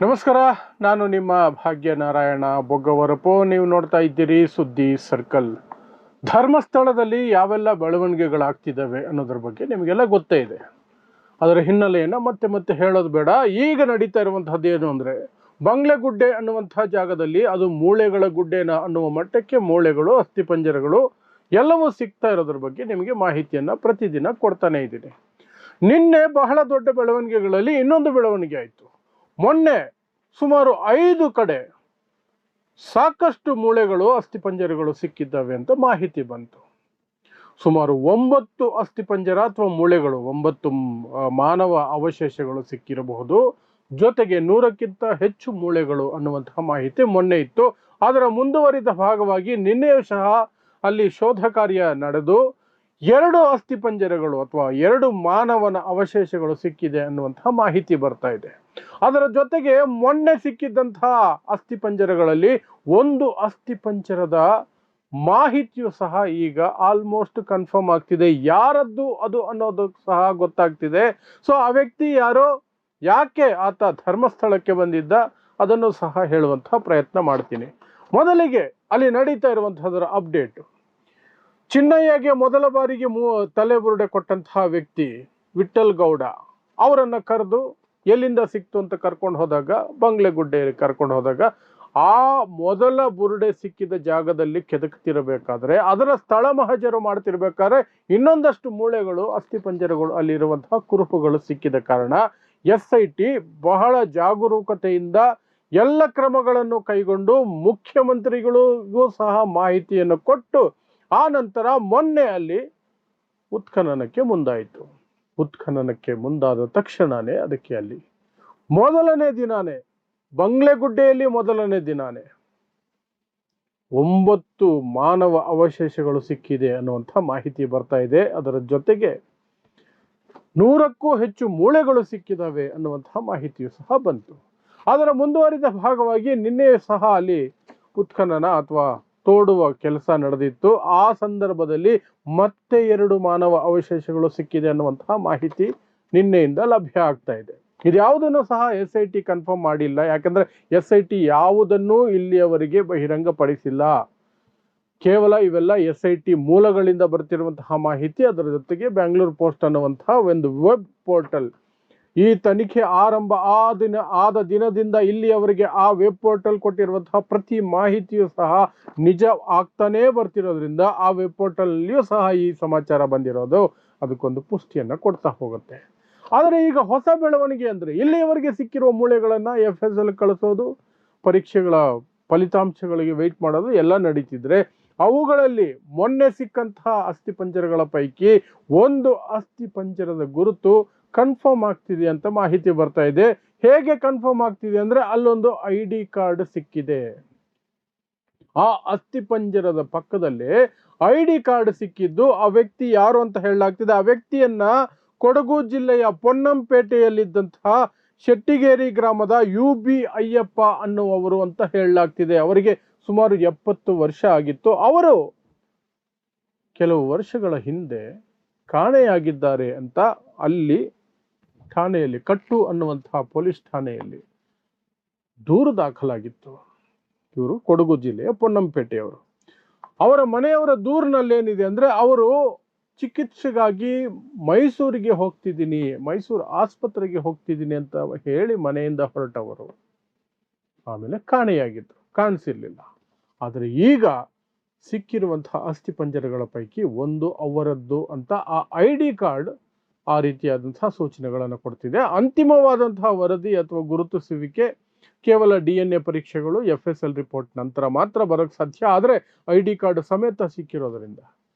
ನಮಸ್ಕಾರ. ನಾನು ನಿಮ್ಮ ಭಾಗ್ಯನಾರಾಯಣ ಬೊಗ್ಗವರಪು. ನೀವು ನೋಡ್ತಾ ಇದ್ದೀರಿ ಸುದ್ದಿ ಸರ್ಕಲ್. ಧರ್ಮಸ್ಥಳದಲ್ಲಿ ಯಾವೆಲ್ಲ ಬೆಳವಣಿಗೆಗಳಾಗ್ತಿದ್ದಾವೆ ಅನ್ನೋದ್ರ ಬಗ್ಗೆ ನಿಮಗೆಲ್ಲ ಗೊತ್ತೇ ಇದೆ. ಅದರ ಹಿನ್ನೆಲೆಯನ್ನು ಮತ್ತೆ ಮತ್ತೆ ಹೇಳೋದು ಬೇಡ. ಈಗ ನಡೀತಾ ಇರುವಂತಹದ್ದು ಏನು ಅಂದರೆ, ಬಂಗ್ಲೆಗುಡ್ಡೆ ಅನ್ನುವಂಥ ಜಾಗದಲ್ಲಿ ಅದು ಮೂಳೆಗಳ ಗುಡ್ಡೆನ ಅನ್ನುವ ಮಟ್ಟಕ್ಕೆ ಮೂಳೆಗಳು, ಅಸ್ಥಿಪಂಜರಗಳು ಎಲ್ಲವೂ ಸಿಗ್ತಾ ಇರೋದ್ರ ಬಗ್ಗೆ ನಿಮಗೆ ಮಾಹಿತಿಯನ್ನು ಪ್ರತಿದಿನ ಕೊಡ್ತಾನೆ ಇದ್ದೀನಿ. ನಿನ್ನೆ ಬಹಳ ದೊಡ್ಡ ಬೆಳವಣಿಗೆಗಳಲ್ಲಿ ಇನ್ನೊಂದು ಬೆಳವಣಿಗೆ ಆಯಿತು. ಮೊನ್ನೆ ಸುಮಾರು 5 ಕಡೆ ಸಾಕಷ್ಟು ಮೂಳೆಗಳು, ಅಸ್ಥಿಪಂಜರಗಳು ಸಿಕ್ಕಿದ್ದಾವೆ ಅಂತ ಮಾಹಿತಿ ಬಂತು. ಸುಮಾರು 9 ಅಸ್ಥಿಪಂಜರ ಅಥವಾ ಮೂಳೆಗಳು, 9 ಮಾನವ ಅವಶೇಷಗಳು ಸಿಕ್ಕಿರಬಹುದು. ಜೊತೆಗೆ 100ಕ್ಕಿಂತ ಹೆಚ್ಚು ಮೂಳೆಗಳು ಅನ್ನುವಂತಹ ಮಾಹಿತಿ ಮೊನ್ನೆ ಇತ್ತು. ಅದರ ಮುಂದುವರಿದ ಭಾಗವಾಗಿ ನಿನ್ನೆಯೂ ಸಹ ಅಲ್ಲಿ ಶೋಧ ಕಾರ್ಯ ನಡೆದು 2 ಅಸ್ಥಿಪಂಜರಗಳು ಅಥವಾ 2 ಮಾನವನ ಅವಶೇಷಗಳು ಸಿಕ್ಕಿದೆ ಅನ್ನುವಂತಹ ಮಾಹಿತಿ ಬರ್ತಾ ಇದೆ. ಅದರ ಜೊತೆಗೆ ಮೊನ್ನೆ ಸಿಕ್ಕಿದ್ದಂತಹ ಅಸ್ಥಿಪಂಜರಗಳಲ್ಲಿ 1 ಅಸ್ಥಿಪಂಜರದ ಮಾಹಿತಿಯು ಸಹ ಈಗ ಆಲ್ಮೋಸ್ಟ್ ಕನ್ಫರ್ಮ್ ಆಗ್ತಿದೆ. ಯಾರದ್ದು ಅದು ಅನ್ನೋದು ಸಹ ಗೊತ್ತಾಗ್ತಿದೆ. ಸೊ ಆ ವ್ಯಕ್ತಿ ಯಾರೋ, ಯಾಕೆ ಆತ ಧರ್ಮಸ್ಥಳಕ್ಕೆ ಬಂದಿದ್ದ, ಅದನ್ನು ಸಹ ಹೇಳುವಂತಹ ಪ್ರಯತ್ನ ಮಾಡ್ತೀನಿ. ಮೊದಲಿಗೆ ಅಲ್ಲಿ ನಡೀತಾ ಇರುವಂತಹದರ ಅಪ್ಡೇಟ್. ಚಿನ್ನಯ್ಯಗೆ ಮೊದಲ ಬಾರಿಗೆ ತಲೆಬುರುಡೆ ಕೊಟ್ಟಂತಹ ವ್ಯಕ್ತಿ ವಿಠ್ಠಲ್ ಗೌಡ ಅವರನ್ನು ಕರೆದು ಎಲ್ಲಿಂದ ಸಿಕ್ತು ಅಂತ ಕರ್ಕೊಂಡು ಹೋದಾಗ, ಬಂಗ್ಲೆಗುಡ್ಡೆಯಲ್ಲಿ ಕರ್ಕೊಂಡು ಹೋದಾಗ, ಆ ಮೊದಲ ಬುರುಡೆ ಸಿಕ್ಕಿದ ಜಾಗದಲ್ಲಿ ಕೆದಕ್ತಿರಬೇಕಾದ್ರೆ, ಅದರ ಸ್ಥಳ ಮಹಜರು ಮಾಡ್ತಿರ್ಬೇಕಾದ್ರೆ ಇನ್ನೊಂದಷ್ಟು ಮೂಳೆಗಳು, ಅಸ್ಥಿಪಂಜರಗಳು, ಅಲ್ಲಿರುವಂತಹ ಕುರುಹುಗಳು ಸಿಕ್ಕಿದ ಕಾರಣ SIT ಬಹಳ ಜಾಗರೂಕತೆಯಿಂದ ಎಲ್ಲ ಕ್ರಮಗಳನ್ನು ಕೈಗೊಂಡು ಮುಖ್ಯಮಂತ್ರಿಗಳಿಗೂ ಸಹ ಮಾಹಿತಿಯನ್ನು ಕೊಟ್ಟು ಆ ನಂತರ ಮೊನ್ನೆ ಅಲ್ಲಿ ಉತ್ಖನನಕ್ಕೆ ಮುಂದಾಯಿತು. ಉತ್ಖನನಕ್ಕೆ ಮುಂದಾದ ತಕ್ಷಣನೇ ಅದಕ್ಕೆ ಅಲ್ಲಿ ಮೊದಲನೇ ದಿನಾನೇ, ಬಂಗ್ಲೆಗುಡ್ಡೆಯಲ್ಲಿ ಮೊದಲನೇ ದಿನಾನೇ 9 ಮಾನವ ಅವಶೇಷಗಳು ಸಿಕ್ಕಿದೆ ಅನ್ನುವಂಥ ಮಾಹಿತಿ ಬರ್ತಾ ಇದೆ. ಅದರ ಜೊತೆಗೆ 100ಕ್ಕೂ ಹೆಚ್ಚು ಮೂಳೆಗಳು ಸಿಕ್ಕಿದಾವೆ ಅನ್ನುವಂತಹ ಮಾಹಿತಿಯು ಸಹ ಬಂತು. ಅದರ ಮುಂದುವರಿದ ಭಾಗವಾಗಿ ನಿನ್ನೆ ಸಹ ಅಲ್ಲಿ ಉತ್ಖನನ ಅಥವಾ ತೋಡುವ ಕೆಲಸ ನಡೆದಿತ್ತು. ಆ ಸಂದರ್ಭದಲ್ಲಿ ಮತ್ತೆ 2 ಮಾನವ ಅವಶೇಷಗಳು ಸಿಕ್ಕಿದೆ ಅನ್ನುವಂತಹ ಮಾಹಿತಿ ನಿನ್ನೆಯಿಂದ ಲಭ್ಯ ಆಗ್ತಾ ಇದೆ. ಇದ್ಯಾವುದನ್ನು ಸಹ SIT ಕನ್ಫರ್ಮ್ ಮಾಡಿಲ್ಲ. ಯಾಕಂದ್ರೆ SIT ಯಾವುದನ್ನೂ ಇಲ್ಲಿಯವರೆಗೆ ಬಹಿರಂಗಪಡಿಸಿಲ್ಲ. ಕೇವಲ ಇವೆಲ್ಲ SIT ಮೂಲಗಳಿಂದ ಬರ್ತಿರುವಂತಹ ಮಾಹಿತಿ. ಅದರ ಜೊತೆಗೆ ಬ್ಯಾಂಗ್ಳೂರ್ ಪೋಸ್ಟ್ ಅನ್ನುವಂತಹ ಒಂದು ವೆಬ್ ಪೋರ್ಟಲ್, ಈ ತನಿಖೆ ಆರಂಭ ಆದ ದಿನದಿಂದ ಇಲ್ಲಿಯವರೆಗೆ ಆ ವೆಬ್ ಪೋರ್ಟಲ್ ಕೊಟ್ಟಿರುವಂತಹ ಪ್ರತಿ ಮಾಹಿತಿಯು ಸಹ ನಿಜ ಆಗ್ತಾನೇ ಬರ್ತಿರೋದ್ರಿಂದ ಆ ವೆಬ್ ಪೋರ್ಟಲ್ನಲ್ಲಿಯೂ ಸಹ ಈ ಸಮಾಚಾರ ಬಂದಿರೋದು ಅದಕ್ಕೊಂದು ಪುಷ್ಟಿಯನ್ನು ಕೊಡ್ತಾ ಹೋಗುತ್ತೆ. ಆದರೆ ಈಗ ಹೊಸ ಬೆಳವಣಿಗೆ ಅಂದರೆ, ಇಲ್ಲಿಯವರೆಗೆ ಸಿಕ್ಕಿರುವ ಮೂಳೆಗಳನ್ನು FSL ಕಳಿಸೋದು, ಪರೀಕ್ಷೆಗಳ ಫಲಿತಾಂಶಗಳಿಗೆ ವೆಯ್ಟ್ ಮಾಡೋದು ಎಲ್ಲ ನಡೀತಿದ್ರೆ, ಅವುಗಳಲ್ಲಿ ಮೊನ್ನೆ ಸಿಕ್ಕಂತಹ ಅಸ್ಥಿಪಂಜರಗಳ ಪೈಕಿ 1 ಅಸ್ಥಿಪಂಜರದ ಗುರುತು ಕನ್ಫರ್ಮ್ ಆಗ್ತಿದೆ ಅಂತ ಮಾಹಿತಿ ಬರ್ತಾ ಇದೆ. ಹೇಗೆ ಕನ್ಫರ್ಮ್ ಆಗ್ತಿದೆ ಅಂದ್ರೆ, ಅಲ್ಲೊಂದು ID ಕಾರ್ಡ್ ಸಿಕ್ಕಿದೆ. ಆ ಅಸ್ಥಿಪಂಜರದ ಪಕ್ಕದಲ್ಲಿ ID ಕಾರ್ಡ್ ಸಿಕ್ಕಿದ್ದು ಆ ವ್ಯಕ್ತಿ ಯಾರು ಅಂತ ಹೇಳಲಾಗ್ತಿದೆ. ಆ ವ್ಯಕ್ತಿಯನ್ನ ಕೊಡಗು ಜಿಲ್ಲೆಯ ಪೊನ್ನಂಪೇಟೆಯಲ್ಲಿದ್ದಂತಹ ಶೆಟ್ಟಿಗೇರಿ ಗ್ರಾಮದ UB ಅಯ್ಯಪ್ಪ ಅನ್ನುವರು ಅಂತ ಹೇಳಲಾಗ್ತಿದೆ. ಅವರಿಗೆ ಸುಮಾರು 70 ವರ್ಷ ಆಗಿತ್ತು. ಅವರು ಕೆಲವು ವರ್ಷಗಳ ಹಿಂದೆ ಕಾಣೆಯಾಗಿದ್ದಾರೆ ಅಂತ ಅಲ್ಲಿ ಠಾಣೆಯಲ್ಲಿ, ಕಟ್ಟು ಅನ್ನುವಂತಹ ಪೊಲೀಸ್ ಠಾಣೆಯಲ್ಲಿ ದೂರು ದಾಖಲಾಗಿತ್ತು. ಇವರು ಕೊಡಗು ಜಿಲ್ಲೆಯ ಪೊನ್ನಂಪೇಟೆಯವರು. ಅವರ ಮನೆಯವರ ದೂರಿನಲ್ಲಿ ಏನಿದೆ ಅಂದ್ರೆ, ಅವರು ಚಿಕಿತ್ಸೆಗಾಗಿ ಮೈಸೂರಿಗೆ ಹೋಗ್ತಿದ್ದೀನಿ, ಮೈಸೂರು ಆಸ್ಪತ್ರೆಗೆ ಹೋಗ್ತಿದ್ದೀನಿ ಅಂತ ಹೇಳಿ ಮನೆಯಿಂದ ಹೊರಟವರು ಆಮೇಲೆ ಕಾಣೆಯಾಗಿದ್ರು, ಕಾಣಿಸಿರ್ಲಿಲ್ಲ. ಆದರೆ ಈಗ ಸಿಕ್ಕಿರುವಂತಹ ಅಸ್ಥಿಪಂಜರಗಳ ಪೈಕಿ 1 ಅವರದ್ದು ಅಂತ ಆ ID ಕಾರ್ಡ್ ಆ ರೀತಿಯಾದಂತಹ ಸೂಚನೆಗಳನ್ನು ಕೊಡ್ತಿದೆ. ಅಂತಿಮವಾದಂತಹ ವರದಿ ಅಥವಾ ಗುರುತಿಸುವಿಕೆ ಕೇವಲ DNA ಪರೀಕ್ಷೆಗಳು, FSL ರಿಪೋರ್ಟ್ ನಂತರ ಮಾತ್ರ ಬರೋಕ್ಕೆ ಸಾಧ್ಯ. ಆದರೆ ID ಕಾರ್ಡ್ ಸಮೇತ ಸಿಕ್ಕಿರೋದ್ರಿಂದ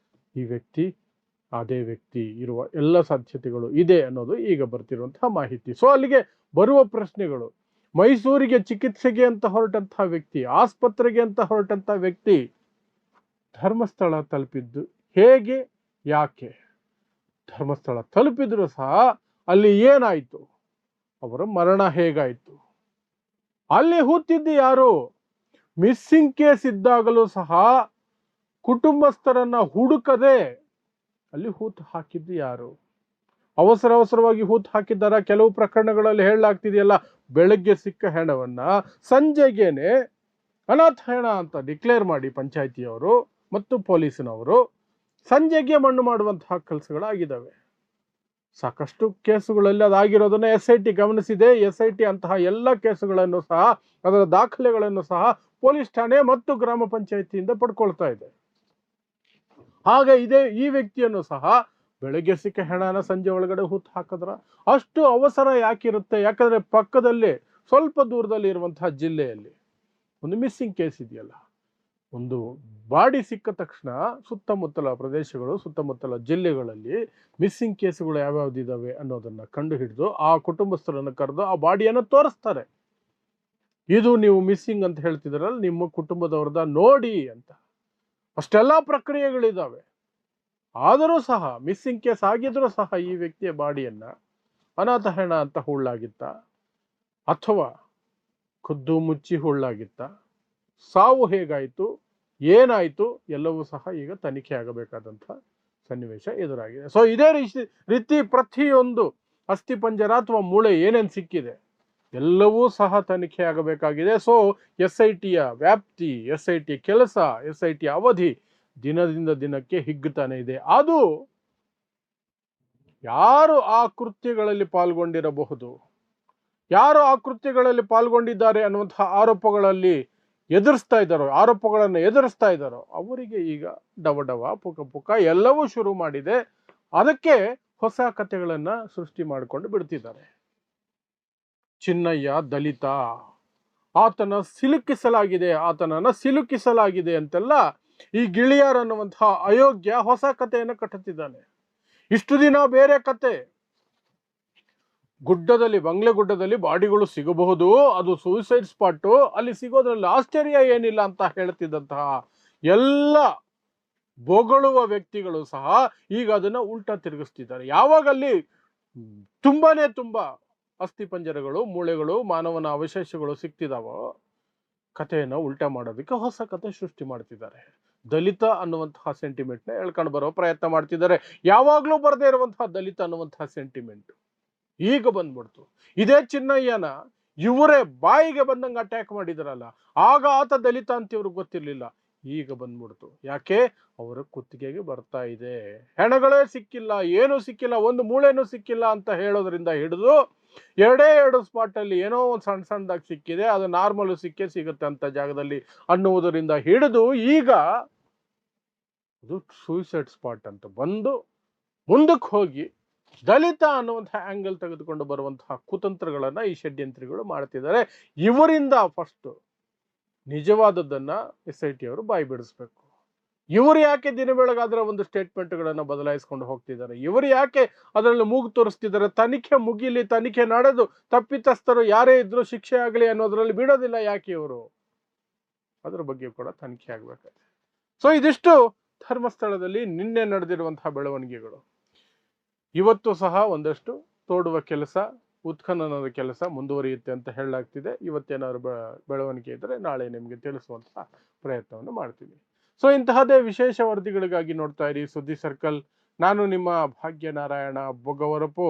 ಈ ವ್ಯಕ್ತಿ ಅದೇ ವ್ಯಕ್ತಿ ಇರುವ ಎಲ್ಲ ಸಾಧ್ಯತೆಗಳು ಇದೆ ಅನ್ನೋದು ಈಗ ಬರ್ತಿರುವಂತಹ ಮಾಹಿತಿ. ಸೊ ಅಲ್ಲಿಗೆ ಬರುವ ಪ್ರಶ್ನೆಗಳು, ಮೈಸೂರಿಗೆ ಚಿಕಿತ್ಸೆಗೆ ಅಂತ ಹೊರಟಂತಹ ವ್ಯಕ್ತಿ, ಆಸ್ಪತ್ರೆಗೆ ಅಂತ ಹೊರಟಂತಹ ವ್ಯಕ್ತಿ ಧರ್ಮಸ್ಥಳ ತಲುಪಿದ್ದು ಹೇಗೆ, ಯಾಕೆ? ಧರ್ಮಸ್ಥಳ ತಲುಪಿದ್ರು ಸಹ ಅಲ್ಲಿ ಏನಾಯ್ತು? ಅವರ ಮರಣ ಹೇಗಾಯ್ತು? ಅಲ್ಲಿ ಹೂತಿದ್ದು ಯಾರು? ಮಿಸ್ಸಿಂಗ್ ಕೇಸ್ ಇದ್ದಾಗಲೂ ಸಹ ಕುಟುಂಬಸ್ಥರನ್ನ ಹುಡುಕದೆ ಅಲ್ಲಿ ಹೂತು ಹಾಕಿದ್ದು ಯಾರು? ಅವಸರವಾಗಿ ಹೂತು ಹಾಕಿದ್ದಾರೆ. ಕೆಲವು ಪ್ರಕರಣಗಳಲ್ಲಿ ಹೇಳಲಾಗ್ತಿದೆಯಲ್ಲ, ಬೆಳಗ್ಗೆ ಸಿಕ್ಕ ಹೆಣವನ್ನ ಸಂಜೆಗೇನೆ ಅನಾಥ ಹೆಣ ಅಂತ ಡಿಕ್ಲೇರ್ ಮಾಡಿ ಪಂಚಾಯಿತಿಯವರು ಮತ್ತು ಪೊಲೀಸಿನವರು ಸಂಜೆಗೆ ಮಣ್ಣು ಮಾಡುವಂತಹ ಕೆಲಸಗಳಾಗಿದ್ದಾವೆ. ಸಾಕಷ್ಟು ಕೇಸುಗಳಲ್ಲಿ ಅದಾಗಿರೋದನ್ನ SIT ಗಮನಿಸಿದೆ. SIT ಅಂತಹ ಎಲ್ಲ ಕೇಸುಗಳನ್ನು ಸಹ, ಅದರ ದಾಖಲೆಗಳನ್ನು ಸಹ ಪೊಲೀಸ್ ಠಾಣೆ ಮತ್ತು ಗ್ರಾಮ ಪಂಚಾಯಿತಿಯಿಂದ ಪಡ್ಕೊಳ್ತಾ ಇದೆ. ಹಾಗೆ ಈ ವ್ಯಕ್ತಿಯನ್ನು ಸಹ ಬೆಳಗ್ಗೆ ಸಿಕ್ಕ ಹೆಣನ ಸಂಜೆ ಒಳಗಡೆ ಹೂತು ಹಾಕಿದ್ರ. ಅಷ್ಟು ಅವಸರ ಯಾಕಿರುತ್ತೆ? ಯಾಕಂದ್ರೆ ಪಕ್ಕದಲ್ಲಿ ಸ್ವಲ್ಪ ದೂರದಲ್ಲಿ ಇರುವಂತಹ ಜಿಲ್ಲೆಯಲ್ಲಿ ಒಂದು ಮಿಸ್ಸಿಂಗ್ ಕೇಸ್ ಇದೆಯಲ್ಲ, ಒಂದು ಬಾಡಿ ಸಿಕ್ಕ ತಕ್ಷಣ ಸುತ್ತಮುತ್ತಲ ಪ್ರದೇಶಗಳು, ಸುತ್ತಮುತ್ತಲ ಜಿಲ್ಲೆಗಳಲ್ಲಿ ಮಿಸ್ಸಿಂಗ್ ಕೇಸುಗಳು ಯಾವ್ಯಾವ್ದಿದ್ದಾವೆ ಅನ್ನೋದನ್ನ ಕಂಡು ಹಿಡಿದು ಆ ಕುಟುಂಬಸ್ಥರನ್ನು ಕರೆದು ಆ ಬಾಡಿಯನ್ನು ತೋರಿಸ್ತಾರೆ. ಇದು ನೀವು ಮಿಸ್ಸಿಂಗ್ ಅಂತ ಹೇಳ್ತಿದ್ರಲ್ಲ, ನಿಮ್ಮ ಕುಟುಂಬದವ್ರದ ನೋಡಿ ಅಂತ. ಅಷ್ಟೆಲ್ಲ ಪ್ರಕ್ರಿಯೆಗಳಿದ್ದಾವೆ. ಆದರೂ ಸಹ ಮಿಸ್ಸಿಂಗ್ ಕೇಸ್ ಆಗಿದ್ರೂ ಸಹ ಈ ವ್ಯಕ್ತಿಯ ಬಾಡಿಯನ್ನ ಅನಾಥ ಹೆಣ ಅಂತ ಹೂಳಾಗಿತ್ತ, ಅಥವಾ ಖುದ್ದು ಮುಚ್ಚಿ ಹೂಳಾಗಿತ್ತ, ಸಾವು ಹೇಗಾಯಿತು, ಏನಾಯಿತು, ಎಲ್ಲವೂ ಸಹ ಈಗ ತನಿಖೆ ಆಗಬೇಕಾದಂಥ ಸನ್ನಿವೇಶ ಎದುರಾಗಿದೆ. ಸೊ ಇದೇ ರೀತಿ ಪ್ರತಿಯೊಂದು ಅಸ್ಥಿಪಂಜರ ಅಥವಾ ಮೂಳೆ ಏನೇನು ಸಿಕ್ಕಿದೆ ಎಲ್ಲವೂ ಸಹ ತನಿಖೆ ಆಗಬೇಕಾಗಿದೆ. ಸೊ SITಯ ವ್ಯಾಪ್ತಿ, SIT ಕೆಲಸ, SIT ಅವಧಿ ದಿನದಿಂದ ದಿನಕ್ಕೆ ಹಿಗ್ಗುತ್ತಾನೆ ಇದೆ. ಅದು ಯಾರು ಆ ಕೃತ್ಯಗಳಲ್ಲಿ ಪಾಲ್ಗೊಂಡಿರಬಹುದು, ಯಾರು ಆ ಕೃತ್ಯಗಳಲ್ಲಿ ಪಾಲ್ಗೊಂಡಿದ್ದಾರೆ ಅನ್ನುವಂತಹ ಆರೋಪಗಳನ್ನು ಎದುರಿಸ್ತಾ ಇದ್ದಾರೋ ಅವರಿಗೆ ಈಗ ಡವ ಪುಕ ಎಲ್ಲವೂ ಶುರು ಮಾಡಿದೆ. ಅದಕ್ಕೆ ಹೊಸ ಕಥೆಗಳನ್ನ ಸೃಷ್ಟಿ ಮಾಡಿಕೊಂಡು ಬಿಡ್ತಿದ್ದಾರೆ. ಚಿನ್ನಯ್ಯ ದಲಿತ, ಆತನನ್ನ ಸಿಲುಕಿಸಲಾಗಿದೆ ಅಂತೆಲ್ಲ ಈ ಗಿಳಿಯಾರ್ ಅನ್ನುವಂತಹ ಅಯೋಗ್ಯ ಹೊಸ ಕಥೆಯನ್ನು ಕಟ್ಟುತ್ತಿದ್ದಾನೆ. ಇಷ್ಟು ದಿನ ಬೇರೆ ಕತೆ, ಬಂಗ್ಲೆಗುಡ್ಡದಲ್ಲಿ ಬಾಡಿಗಳು ಸಿಗಬಹುದು, ಅದು ಸೂಸೈಡ್ ಸ್ಪಾಟ್, ಅಲ್ಲಿ ಸಿಗೋದ್ರಲ್ಲಿ ಆಶ್ಚರ್ಯ ಏನಿಲ್ಲ ಅಂತ ಹೇಳ್ತಿದ್ದಂತಹ ಎಲ್ಲ ಬೊಗಳುವ ವ್ಯಕ್ತಿಗಳು ಸಹ ಈಗ ಅದನ್ನ ಉಲ್ಟಾ ತಿರುಗಿಸ್ತಿದ್ದಾರೆ. ಯಾವಾಗಲ್ಲಿ ತುಂಬಾ ಅಸ್ಥಿಪಂಜರಗಳು, ಮೂಳೆಗಳು, ಮಾನವನ ಅವಶೇಷಗಳು ಸಿಗ್ತಿದಾವೋ ಕಥೆಯನ್ನು ಉಲ್ಟಾ ಮಾಡೋದಕ್ಕೆ ಹೊಸ ಕಥೆ ಸೃಷ್ಟಿ ಮಾಡ್ತಿದ್ದಾರೆ. ದಲಿತ ಅನ್ನುವಂತಹ ಸೆಂಟಿಮೆಂಟ್ ನ ಎಳ್ಕೊಂಡು ಬರೋ ಪ್ರಯತ್ನ ಮಾಡ್ತಿದ್ದಾರೆ. ಯಾವಾಗ್ಲೂ ಬರದೇ ಇರುವಂತಹ ದಲಿತ ಅನ್ನುವಂತಹ ಸೆಂಟಿಮೆಂಟ್ ಈಗ ಬಂದ್ಬಿಡ್ತು. ಇದೇ ಚಿನ್ನಯ್ಯನ ಇವರೇ ಬಾಯಿಗೆ ಬಂದಂಗೆ ಅಟ್ಯಾಕ್ ಮಾಡಿದ್ರಲ್ಲ, ಆಗ ಆತ ದಲಿತ ಅಂತ ಇವ್ರಿಗೆ ಗೊತ್ತಿರ್ಲಿಲ್ಲ, ಈಗ ಬಂದ್ಬಿಡ್ತು. ಯಾಕೆ? ಅವರ ಕುತ್ತಿಗೆಗೆ ಬರ್ತಾ ಇದೆ. ಹೆಣಗಳೇ ಸಿಕ್ಕಿಲ್ಲ, ಏನೂ ಸಿಕ್ಕಿಲ್ಲ, ಒಂದು ಮೂಳೆನೂ ಸಿಕ್ಕಿಲ್ಲ ಅಂತ ಹೇಳೋದ್ರಿಂದ ಹಿಡಿದು ಎರಡು ಸ್ಪಾಟ್ ಅಲ್ಲಿ ಏನೋ ಒಂದು ಸಣ್ಣದಾಗಿ ಸಿಕ್ಕಿದೆ, ಅದು ನಾರ್ಮಲ್ ಸಿಗುತ್ತೆ ಅಂತ ಜಾಗದಲ್ಲಿ ಅನ್ನುವುದರಿಂದ ಹಿಡಿದು ಈಗ ಅದು ಸೂಸೈಡ್ ಸ್ಪಾಟ್ ಅಂತ ಬಂದು ಮುಂದಕ್ಕೆ ಹೋಗಿ ದಲಿತ ಅನ್ನುವಂತಹ ಆಂಗಲ್ ತೆಗೆದುಕೊಂಡು ಬರುವಂತಹ ಕುತಂತ್ರಗಳನ್ನ ಈ ಷಡ್ಯಂತ್ರಿಗಳು ಮಾಡ್ತಿದ್ದಾರೆ. ಇವರಿಂದ ಫಸ್ಟ್ ನಿಜವಾದದ್ದನ್ನ SIT ಅವರು ಬಾಯಿ ಬಿಡಿಸ್ಬೇಕು. ಇವರು ಯಾಕೆ ದಿನ ಬೆಳಗಾದ್ರೆ ಒಂದು ಸ್ಟೇಟ್ಮೆಂಟ್ಗಳನ್ನು ಬದಲಾಯಿಸ್ಕೊಂಡು ಹೋಗ್ತಿದ್ದಾರೆ? ಇವರು ಯಾಕೆ ಅದರಲ್ಲಿ ಮೂಗು ತೋರಿಸ್ತಿದ್ದಾರೆ? ತನಿಖೆ ಮುಗಿಲಿ, ತನಿಖೆ ನಡೆದು ತಪ್ಪಿತಸ್ಥರು ಯಾರೇ ಇದ್ರು ಶಿಕ್ಷೆ ಆಗಲಿ ಅನ್ನೋದ್ರಲ್ಲಿ ಬಿಡೋದಿಲ್ಲ ಯಾಕೆ ಇವರು? ಅದ್ರ ಬಗ್ಗೆ ಕೂಡ ತನಿಖೆ ಆಗ್ಬೇಕಾಗಿದೆ. ಸೊ ಇದಿಷ್ಟು ಧರ್ಮಸ್ಥಳದಲ್ಲಿ ನಿನ್ನೆ ನಡೆದಿರುವಂತಹ ಬೆಳವಣಿಗೆಗಳು. ಇವತ್ತು ಸಹ ಒಂದಷ್ಟು ತೋಡುವ ಕೆಲಸ, ಉತ್ಖನನದ ಕೆಲಸ ಮುಂದುವರಿಯುತ್ತೆ ಅಂತ ಹೇಳಲಾಗ್ತಿದೆ. ಇವತ್ತೇನಾದ್ರು ಬೆಳವಣಿಗೆ ಇದ್ದರೆ ನಾಳೆ ನಿಮಗೆ ತಿಳಿಸುವಂತಹ ಪ್ರಯತ್ನವನ್ನು ಮಾಡ್ತೀವಿ. ಸೊ ಇಂತಹದೇ ವಿಶೇಷ ವರದಿಗಳಿಗಾಗಿ ನೋಡ್ತಾ ಇರಿ ಸುದ್ದಿ ಸರ್ಕಲ್. ನಾನು ನಿಮ್ಮ ಭಾಗ್ಯನಾರಾಯಣ ಬೊಗವರಪು.